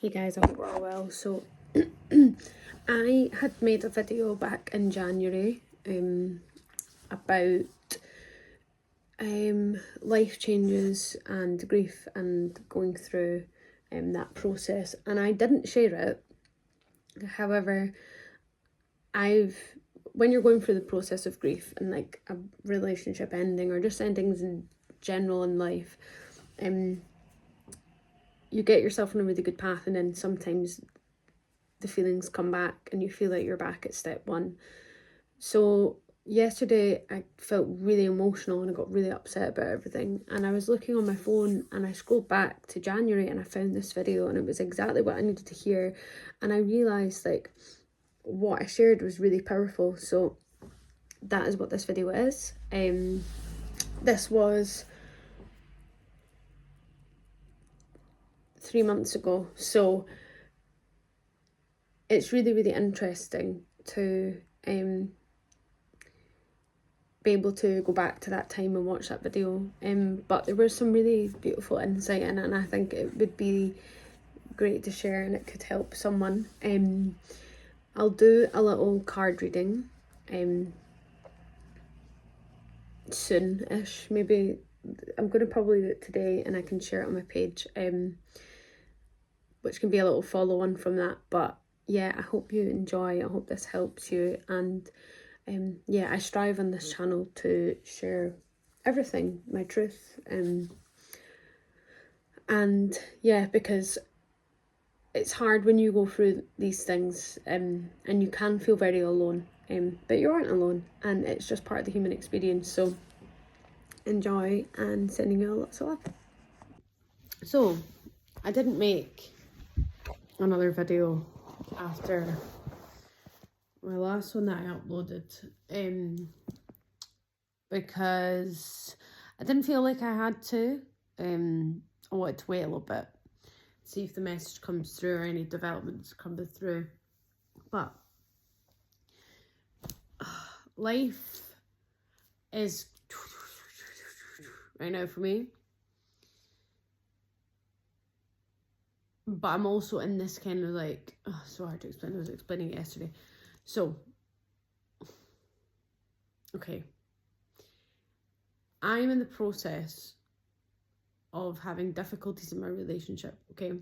Hey guys, I hope we're all well. So I had made a video back in January about life changes and grief and going through that process, and I didn't share it. However, when you're going through the process of grief and like a relationship ending or just endings in general in life, you get yourself on a really good path, and then sometimes the feelings come back and you feel like you're back at step one. So yesterday I felt really emotional and I got really upset about everything, and I was looking on my phone and I scrolled back to January and I found this video, and it was exactly what I needed to hear, and I realised like what I shared was really powerful. So that is what this video is. This was 3 months ago, so it's really interesting to be able to go back to that time and watch that video. But there was some really beautiful insight in it, and I think it would be great to share and it could help someone. I'll do a little card reading soon-ish. Maybe I'm going to probably do it today and I can share it on my page, which can be a little follow-on from that. But yeah, I hope you enjoy. I hope this helps you. And yeah, I strive on this channel to share everything, my truth. And yeah, because it's hard when you go through these things, and you can feel very alone, but you aren't alone, and it's just part of the human experience. So enjoy, and sending you lots of love. So I didn't make another video after my last one that I uploaded, because I didn't feel like I had to. I wanted to wait a little bit, see if the message comes through or any developments coming through. But life is right now for me, but I'm also in this kind of like, so hard to explain. I was explaining it yesterday. So okay, I'm in the process of having difficulties in my relationship, okay?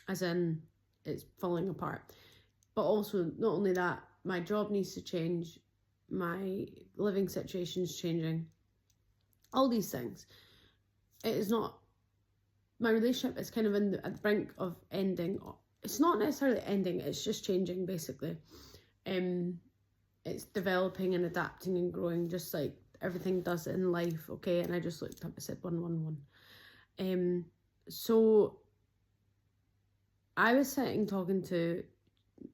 As in, it's falling apart. But also, not only that, my job needs to change, my living situation's changing, all these things. It is not, my relationship is kind of at the brink of ending. It's not necessarily ending, it's just changing, basically. It's developing and adapting and growing, just like everything does in life, okay? And I just looked up, I said 111. So I was sitting talking to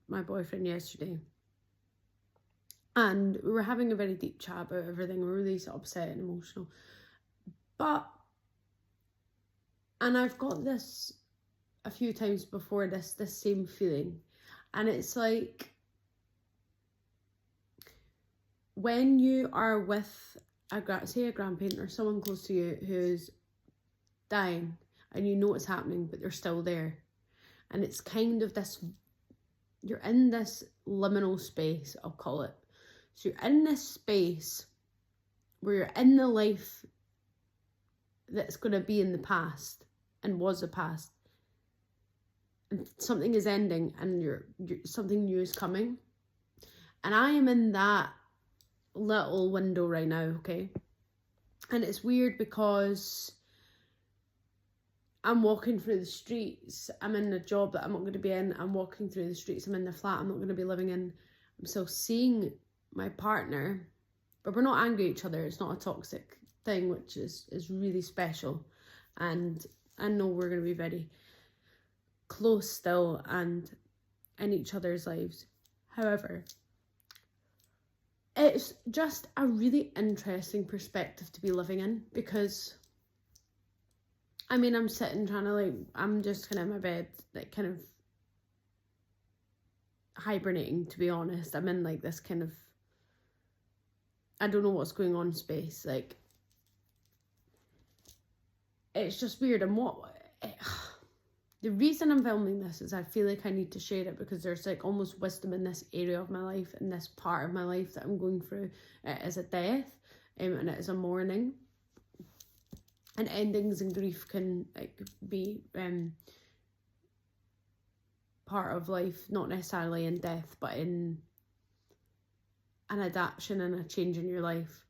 my boyfriend yesterday, and we were having a very deep chat about everything. We were really upset and emotional, and I've got this a few times before, this same feeling, and it's like when you are with say a grandparent or someone close to you who's dying, and you know it's happening, but they're still there, and it's kind of this, you're in this liminal space, I'll call it. So you're in this space where you're in the life that's going to be in the past and was the past, and something is ending, and you're something new is coming, and I am in that little window right now, okay? And it's weird because I'm walking through the streets, I'm in a job that I'm not going to be in, I'm walking through the streets, I'm in the flat I'm not going to be living in, I'm still seeing my partner, but we're not angry at each other, it's not a toxic thing, which is really special, and I know we're going to be very close still and in each other's lives. However, it's just a really interesting perspective to be living in, because I mean, I'm sitting trying to like, I'm just kind of in my bed, like kind of hibernating, to be honest. I'm in like this kind of, I don't know what's going on space. Like, it's just weird. And The reason I'm filming this is I feel like I need to share it because there's like almost wisdom in this area of my life, in this part of my life that I'm going through. It is a death, and it is a mourning. And endings and grief can like be part of life, not necessarily in death, but in an adaptation and a change in your life.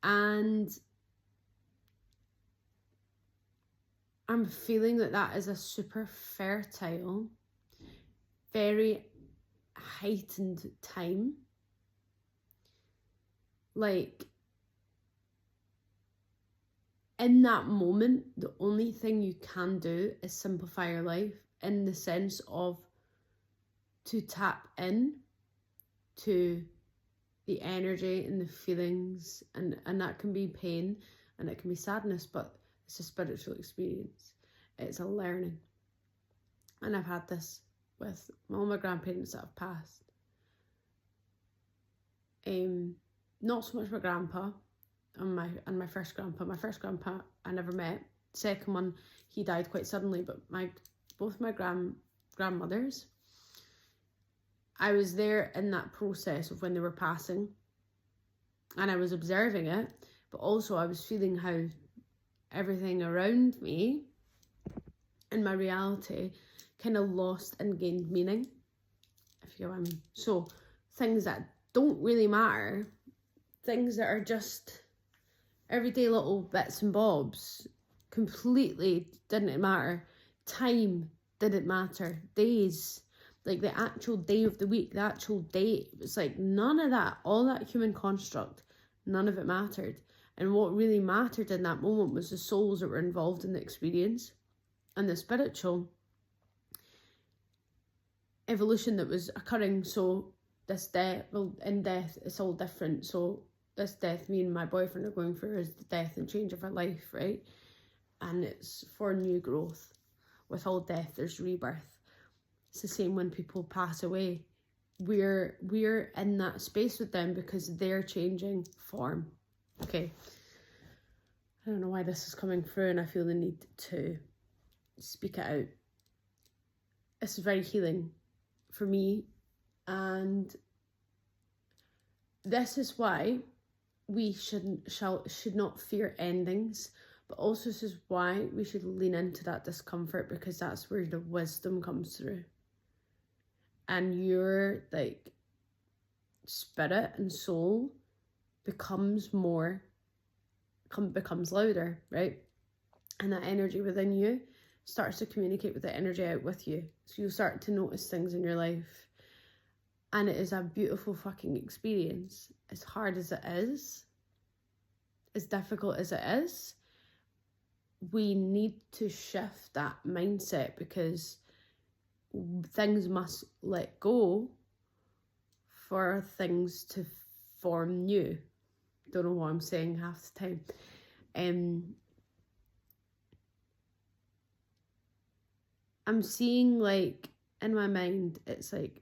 And I'm feeling that is a super fertile, very heightened time. Like, in that moment, the only thing you can do is simplify your life, in the sense of to tap in to the energy and the feelings, and that can be pain and it can be sadness, but it's a spiritual experience. It's a learning. And I've had this with all my grandparents that have passed. Not so much my grandpa and my first grandpa. My first grandpa I never met. Second one, he died quite suddenly, but both my grandmothers, I was there in that process of when they were passing, and I was observing it, but also I was feeling how everything around me and my reality kind of lost and gained meaning, if you know what I mean. So things that don't really matter, things that are just everyday little bits and bobs, completely didn't matter. Time didn't matter. Days, like the actual day of the week, the actual date, it was like none of that, all that human construct, none of it mattered. And what really mattered in that moment was the souls that were involved in the experience and the spiritual evolution that was occurring. So this death, well, in death, it's all different. So this death me and my boyfriend are going through is the death and change of our life, right? And it's for new growth. With all death, there's rebirth. It's the same when people pass away. We're in that space with them because they're changing form. Okay. I don't know why this is coming through, and I feel the need to speak it out. This is very healing for me, and this is why we should not fear endings, but also this is why we should lean into that discomfort, because that's where the wisdom comes through. And your like spirit and soul becomes louder, right? And that energy within you starts to communicate with the energy out with you. So you'll start to notice things in your life. And it is a beautiful fucking experience. As hard as it is, as difficult as it is, we need to shift that mindset, because things must let go for things to form new. Don't know what I'm saying half the time. I'm seeing, like, in my mind, it's like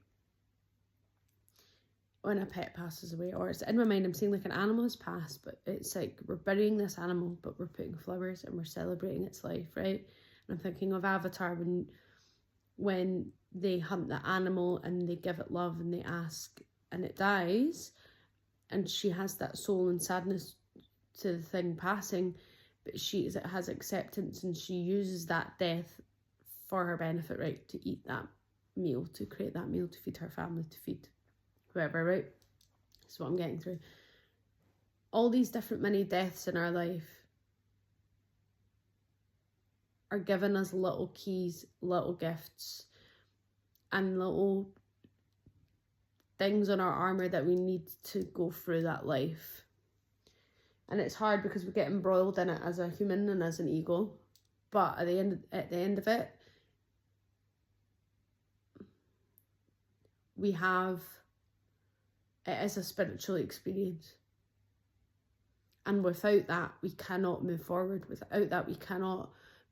when a pet passes away, or it's in my mind, I'm seeing like an animal has passed, but it's like we're burying this animal, but we're putting flowers and we're celebrating its life, right? And I'm thinking of Avatar when they hunt the animal and they give it love and they ask, and it dies, and she has that soul and sadness to the thing passing, but she has acceptance, and she uses that death for her benefit, right? To eat that meal, to create that meal, to feed her family, to feed whoever, right? That's what I'm getting through. All these different mini deaths in our life are giving us little keys, little gifts, and little things on our armor that we need to go through that life. And it's hard because we get embroiled in it as a human and as an ego. But at the end of it, it is a spiritual experience. And without that, we cannot move forward. Without that, we cannot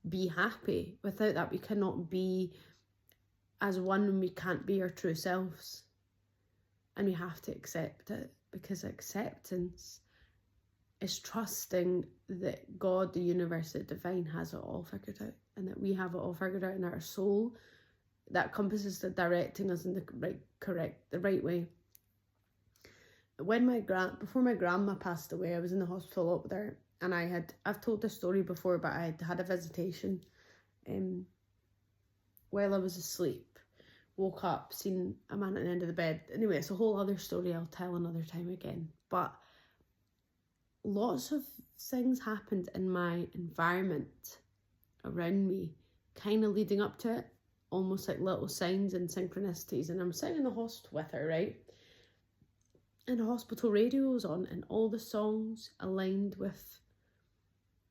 be happy. Without that, we cannot be as one, when we can't be our true selves. And we have to accept it, because acceptance is trusting that God, the universe, the divine has it all figured out. and that we have it all figured out in our soul. That compass is directing us in the right way. Before my grandma passed away, I was in the hospital a lot with her, and I've told this story before, but I had a visitation while I was asleep. Woke up, seen a man at the end of the bed. Anyway, it's a whole other story I'll tell another time again. But lots of things happened in my environment around me, kind of leading up to it, almost like little signs and synchronicities. And I'm sitting in the hospital with her, right? And the hospital radio was on, and all the songs aligned with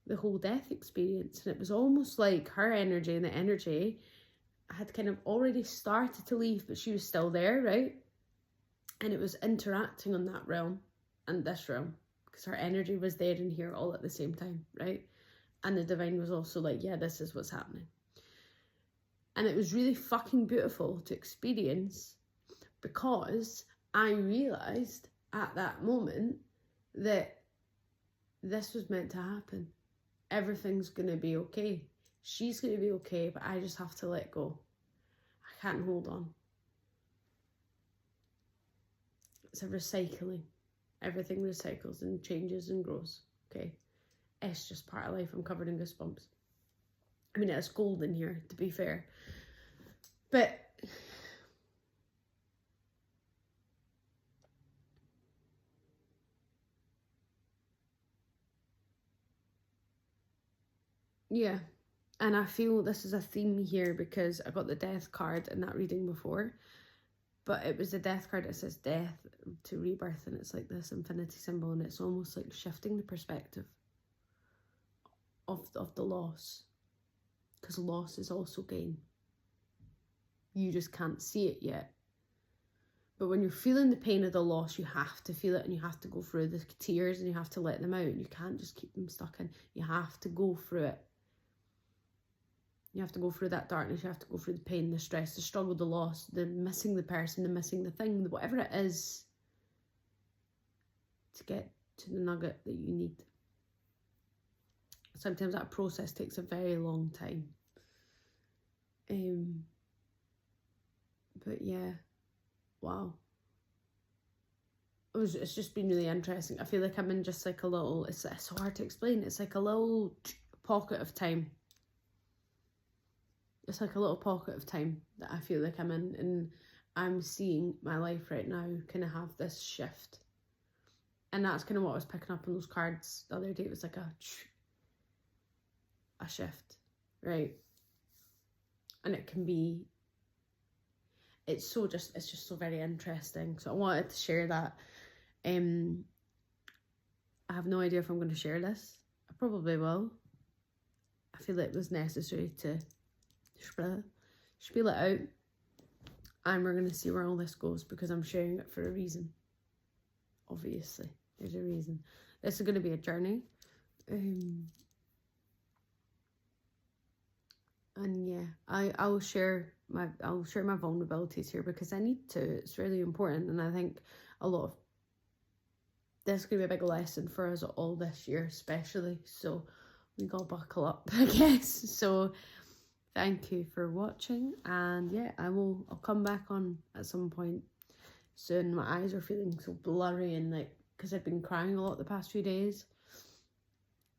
the whole death experience. And it was almost like her energy and the energy had kind of already started to leave, but she was still there, right? And it was interacting on that realm and this realm, because her energy was there and here all at the same time, right? And the divine was also like, yeah, this is what's happening. And it was really fucking beautiful to experience, because I realised at that moment that this was meant to happen. Everything's going to be okay. She's going to be okay, but I just have to let go. I can't hold on. It's a recycling. Everything recycles and changes and grows, okay? It's just part of life. I'm covered in goosebumps. I mean, it's cold in here, to be fair. But yeah. And I feel this is a theme here, because I got the death card in that reading before, but it was the death card that says death to rebirth, and it's like this infinity symbol, and it's almost like shifting the perspective of the loss, because loss is also gain. You just can't see it yet. But when you're feeling the pain of the loss, you have to feel it, and you have to go through the tears, and you have to let them out. You can't just keep them stuck in. You have to go through it. You have to go through that darkness. You have to go through the pain, the stress, the struggle, the loss, the missing the person, the missing the thing, whatever it is, to get to the nugget that you need. Sometimes that process takes a very long time. But yeah, wow. It's just been really interesting. I feel like I'm in just like a little, it's so hard to explain. It's like a little pocket of time. It's like a little pocket of time that I feel like I'm in, and I'm seeing my life right now kind of have this shift. And that's kind of what I was picking up on those cards the other day. It was like a shift, right? And it can be, it's just so very interesting. So I wanted to share that. I have no idea if I'm going to share this. I probably will. I feel like it was necessary to spiel it out, and we're going to see where all this goes, because I'm sharing it for a reason. Obviously, there's a reason. This is going to be a journey, and yeah, I'll share my vulnerabilities here, because I need to. It's really important, and I think a lot of this is going to be a big lesson for us all this year, especially. So we gotta buckle up, I guess. So thank you for watching, and yeah, I'll come back on at some point soon. My eyes are feeling so blurry, and like, because I've been crying a lot the past few days,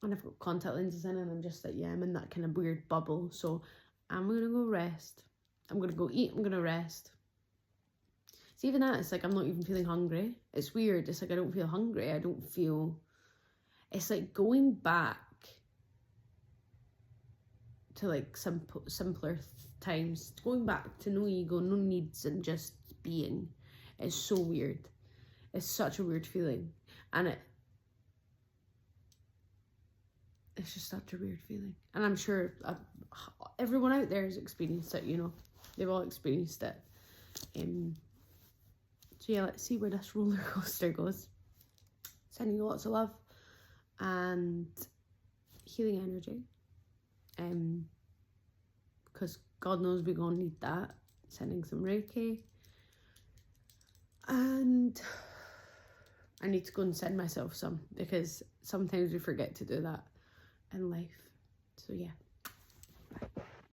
and I've got contact lenses in, and I'm just like, yeah, I'm in that kind of weird bubble. So I'm gonna go rest. I'm gonna go eat. I'm gonna rest. See, even that, it's like I'm not even feeling hungry. It's weird. It's like I don't feel hungry. I don't feel. It's like going back to like simpler times, going back to no ego, no needs, and just being. It's so weird. It's such a weird feeling, and it's just such a weird feeling. And I'm sure everyone out there has experienced it. You know, they've all experienced it. So yeah, let's see where this roller coaster goes. Sending you lots of love and healing energy. Because God knows we're gonna need that. Sending some Reiki. And I need to go and send myself some, because sometimes we forget to do that in life. So yeah.